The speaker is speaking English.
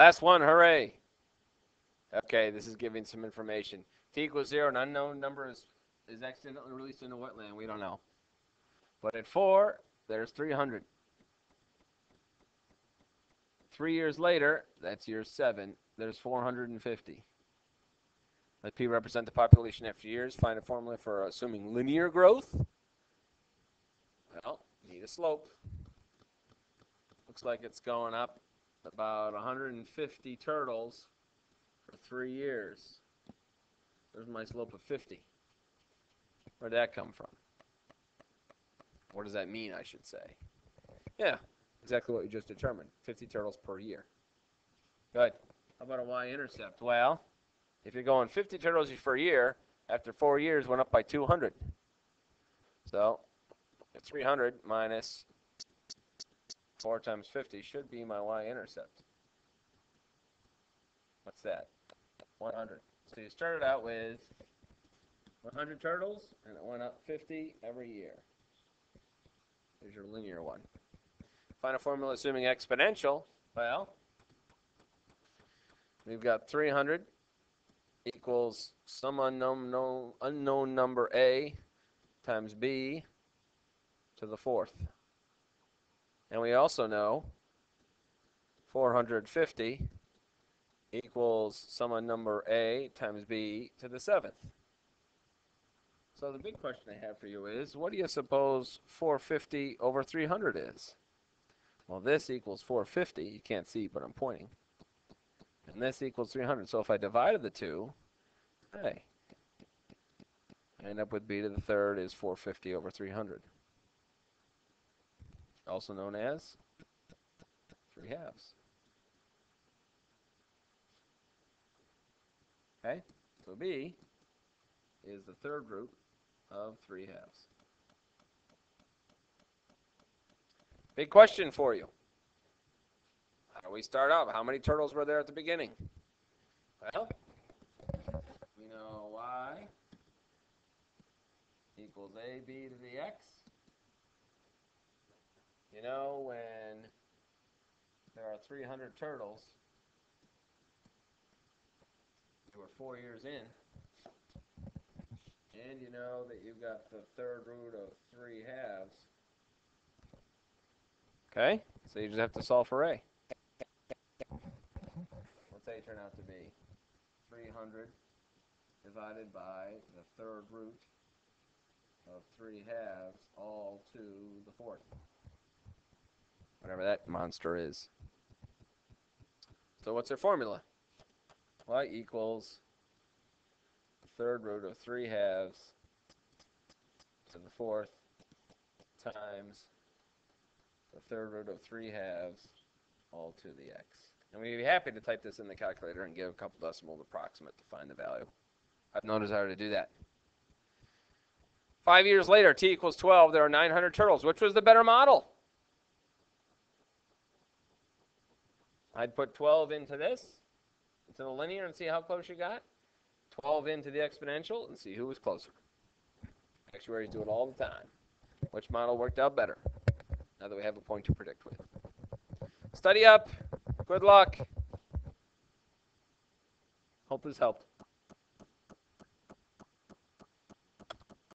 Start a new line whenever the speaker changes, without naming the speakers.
Last one, hooray. Okay, this is giving some information. T equals 0, an unknown number is accidentally released into wetland. We don't know. But at 4, there's 300. 3 years later, that's year 7, there's 450. Let P represent the population after years. Find a formula for assuming linear growth. Well, need a slope. Looks like it's going up about 150 turtles for 3 years. There's my slope of 50. Where'd that come from? What does that mean, I should say? Yeah, exactly what you just determined. 50 turtles per year. Good. How about a y-intercept? Well, if you're going 50 turtles per year, after 4 years, went up by 200. So 300 minus 4 times 50 should be my y-intercept. What's that? 100. So you started out with 100 turtles, and it went up 50 every year. Here's your linear one. Find a formula assuming exponential. Well, we've got 300 equals some unknown number a times b to the 4th. And we also know 450 equals some unknown number a times b to the 7th. So the big question I have for you is, what do you suppose 450 over 300 is? Well, this equals 450. You can't see, but I'm pointing. And this equals 300. So if I divided the two, hey, I end up with b to the 3rd is 450 over 300. Also known as 3 halves. Okay, so b is the 3rd root of 3 halves. Big question for you. How do we start out? How many turtles were there at the beginning? Well, we know y equals ab to the x. You know, when there are 300 turtles, we're 4 years in, and you know that you've got the 3rd root of 3 halves. Okay, so you just have to solve for a. What's a turn out to be? 300 divided by the 3rd root of 3 halves, all to the 4th. Whatever that monster is. So what's their formula? Y equals the 3rd root of 3 halves to the 4th times the 3rd root of 3 halves all to the x. And we'd be happy to type this in the calculator and give a couple decimals approximate to find the value. I have no desire to do that. 5 years later, t equals 12, there are 900 turtles. Which was the better model? I'd put 12 into this, into the linear, and see how close you got. 12 into the exponential, and see who was closer. Actuaries do it all the time. Which model worked out better? Now that we have a point to predict with. Study up. Good luck. Hope this helped.